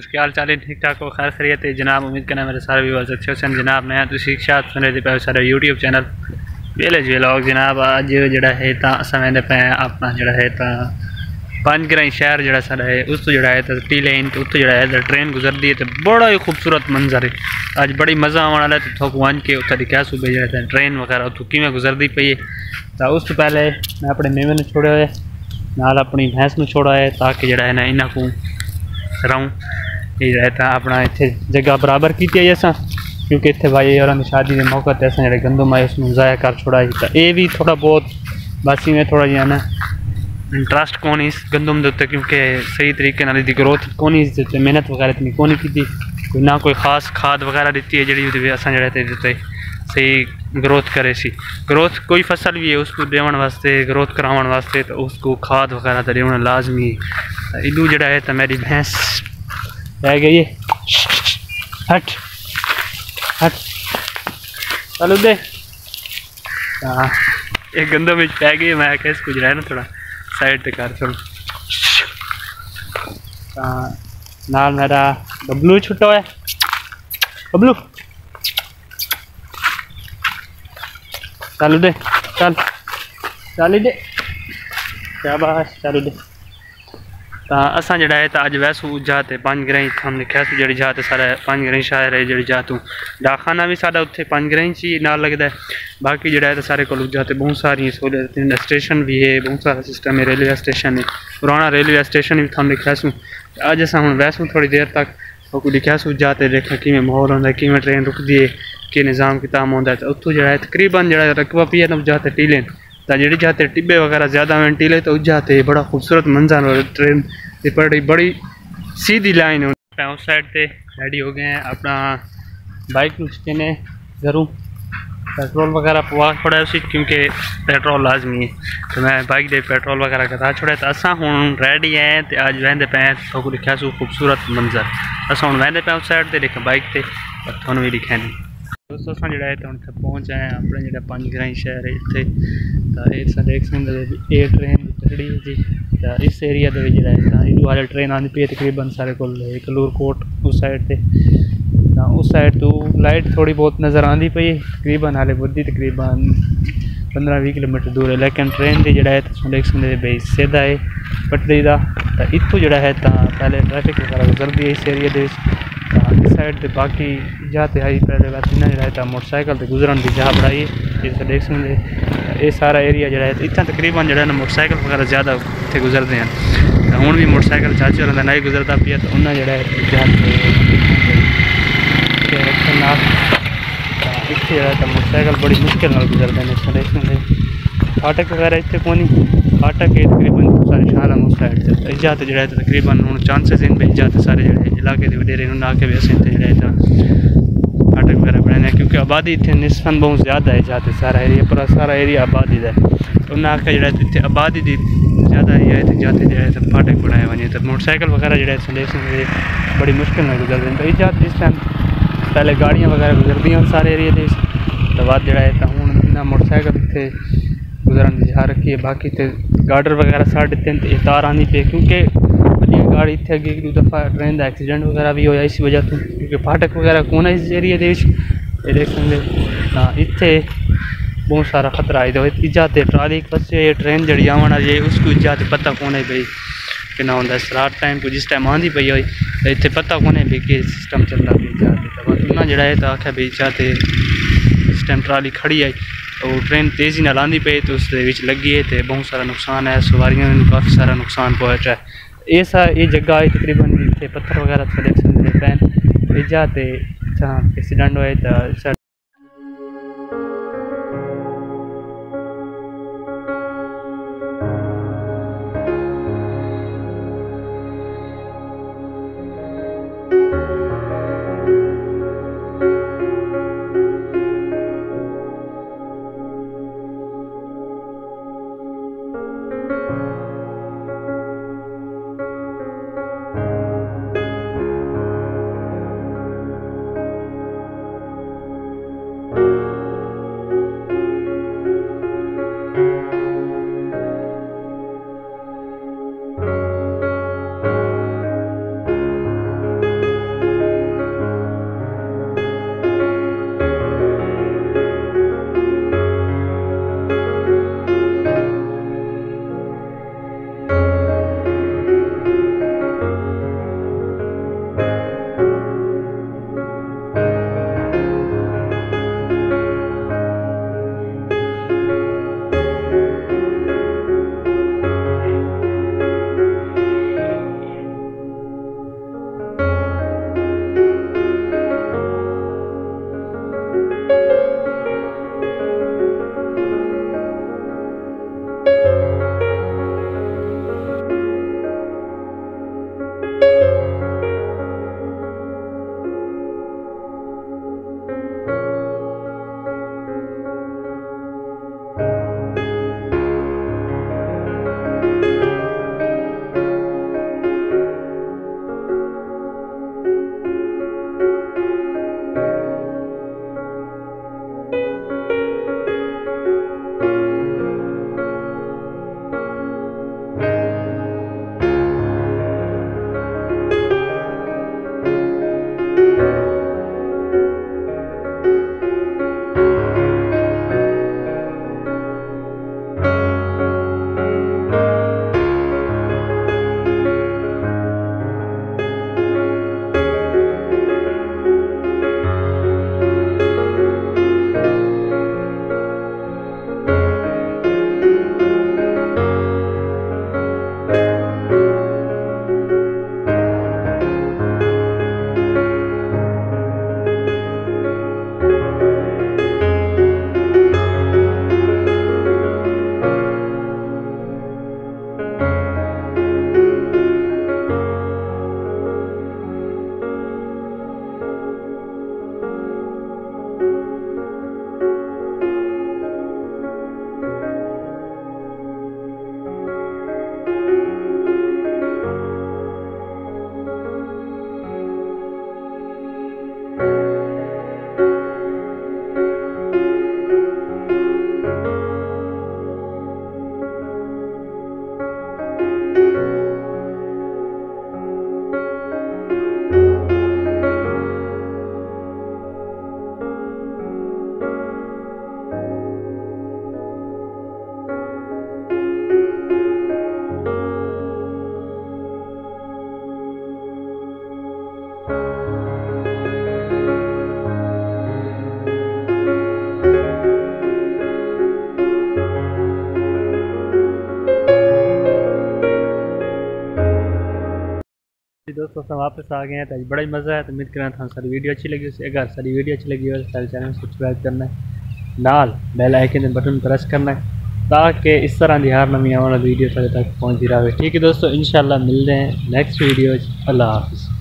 क्या हाल चाल है? ठीक ठाक हो? खैर खैरियत है जनाब। उम्मीद करना मेरे सारे व्यूअर्स अच्छे होसन जनाब। मैं तुसी शायद सुन रहे पे सारे यूट्यूब चैनल विलेज व्लॉग जनाब। अज जड़ा है असा वेंदे पे अपना जड़ा है पंजग्राई शहर जड़ा सारा है उस तो जड़ा है टी लेन तो उत्तो जड़ा है ट्रेन गुजरती है तो बड़ा ही खूबसूरत मंजर है। अज बड़ी मज़ा आने वाला है तो थोक वन के उत्तर क्या सूबे जड़ा ट्रेन वगैरह उत्तों किवें गुजरती पई है। तो उस तो पहले मैं अपने मेवे ने छोड़े हुए नाल अपनी भैंस में छोड़ा है ताकि जड़ा है ना इन्हों को रहूँ ये रहता अपना इतने जगह बराबर की है असा क्योंकि इतने भाई और शादी के मौके पर अस जो गंदम है उसमें ज़ाया कर छोड़ा तो ये भी थोड़ा बहुत बस में थोड़ा जहा ना इंटरस्ट कौन इस गंदम के उत्ते क्योंकि सही तरीके की ग्रोथ कौन इससे मेहनत वगैरह इतनी कौन की कोई ना कोई खास खाद वगैरह दी है जी असा जड़े सही ग्रोथ करे सी। ग्रोथ कोई फसल भी है उसको देवन वास्ते ग्रोथ करावन वास्ते तो उसको खाद वगैरह तो देना लाजमी है। इदू जड़ा है तो मेरी भैंस रह गई है। हट हट चलो दे हाँ एक गंदम में पै गई। मैं क्या इसको जरा है ना थोड़ा साइड पे कर छोड़ नाल मेरा बबलू छुट्टा है। बबलू चलो दे चल चल दे शाबाश चलो दे। तो असा जड़ा है तो अज वैसू जाते पंजग्राई हमने कैसू जी जाते सारा पंजग्राई शहर है जी जातू डाकखाना भी सारा उत्थे पंजग्राई ही नाल लगता है। बाकी जड़ा है तो सारे को जाते बहुत सारी सहूलियत स्टेशन भी है बहुत सारा सिस्टम है। रेलवे स्टेशन है पुराना रेलवे स्टेशन भी थमने कैसू अज असा हूँ वैसू थोड़ी देर तक लिखैसू जाते देखा कि माहौल होंगे कि ट्रेन रुकती है कि निज़ाम किताब होंगे तो उत्थों जड़ा है तकरीबन जड़ा रकबा पी है जाते टीलें तो जी जाते टिब्बे वगैरह ज़्यादा हैं टीले तो जाते बड़ा खूबसूरत मंजर और ट्रेन बड़ी सीधी लाइन है। उस साइड से रेडी हो गए हैं अपना बाइक ने घरों पेट्रोल वगैरह पवा छोड़ा उसी क्योंकि पेट्रोल लाजमी है तो मैं बाइक दे पेट्रोल वगैरह करा छोड़ा तो असा हूँ रेडी हैं तो अज वहदे पे थोक लिखा सू खूबसूरत मंजर असा हूँ वहदे पे उस साइड से लिखा बाइक से और थोड़ा भी लिखा नहीं दोस्तों अस जड़ा है तो इतने पहुँच आए अपने जो पंजग्राई शहर है इतने तो देख सकते ये ट्रेन खड़ी है जी तो इस एरिया के इदू वाले ट्रेन आती पी है तकरीबन सारे को कलूरकोट उस साइड से उस साइड तो लाइट थोड़ी बहुत नज़र आती पई तकरीबन हाले बुद्धि तकरीबन 15-20 किलोमीटर दूर है लेकिन ट्रेन की जड़ा है तो देख सकते भाई सीधा है पटरी का तो इतों जड़ा है तो पहले ट्रैफिक वगैरह गुजरती है इस एरिया इस साइड से बाकी जाते आई पहले बात इन्हें जड़ा है मोटरसाइकिल से गुजरन की जगह बढ़ाई है देख सकते ये सारा एरिया जड़ा है इतना तकरीबन जड़ा मोटरसाइकिल वगैरह ज़्यादा इतने गुजरते हैं तो हूँ भी मोटरसाइकिल चाचे और नहीं गुजरता पी है तो उन्हें जड़ा इतने मोटरसाइकिल बड़ी मुश्किल गुजरते हैं इसमें देख सकते फाटक वगैरह इतने को फाटक है तकरीबन सारे शाला उस साइड से जाते जड़ा है तकरीबन हूँ चांसेस इन भी जाते सारे जड़े इलाके के वडेरे आके भी असें जड़े फाटक वगैरह बनाने क्योंकि आबादी इतने निस्बतन बहुत ज़्यादा है जाते सारा एरिया पूरा सारा एरिया आबादी का तो उन्हें आके जड़ा इतने आबादी की ज़्यादा एरिया है तो जाते जड़े तो फाटक बनाए वे तो मोटरसाइकिल वगैरह जड़े देख सकते बड़ी मुश्किल में गुजरते हैं तो जाते इस टाइम पहले गाड़ियाँ वगैरह गुजरती सारे एरिया तो बाद जड़ा है तो हूँ इन्हें मोटरसाइकिल इतने गुजरन की जगह रखी है बाकी तो गार्डर वगैरह साढ़े 3 तो तार आनी पे क्योंकि वही गाड़ी इतने अगे एक दो दफ़ा ट्रेन का एक्सीडेंट वगैरह भी होया इस वजह तो क्योंकि फाटक वगैरह कौन है इस एरिया ये देख सकते इतने बहुत सारा खतरा है तो जाते ट्राली बस ये ट्रेन जड़ी आवन वाली उसको जाते पता कौन है भाई कि ना होंगे रात टाइम को जिस टाइम आँधी पई तो इतने पता कौन है भाई कि सिस्टम चलता भी जाते तो उन्हें जड़ा है तो आख्या भाई जाते इस टाइम ट्राली खड़ी आई तो ट्रेन तेज़ी नाल आंदी पे तो उस लगी है तो बहुत सारा नुकसान है सवारियों में काफ़ी सारा नुकसान पहुँचा है। ये जगह है तकरीबन इतने पत्थर वगैरह से देख सकते ट्रेन जाते एक्सीडेंट हुए तो दोस्तों हम वापस आ गए हैं। तो आज बड़ा ही मज़ा है। तो उम्मीद करें था सारी वीडियो अच्छी लगी। उसे अगर सारी वीडियो अच्छी लगी हो तो सारे चैनल सब्सक्राइब करना है, नाल बेल आइकन बटन प्रेस करना है ताकि इस तरह की हर नवी आने वाली वीडियो तक पहुँचती रहे। ठीक है दोस्तों, इंशाल्लाह मिलते हैं नेक्स्ट वीडियो। अल्लाह हाफिज़।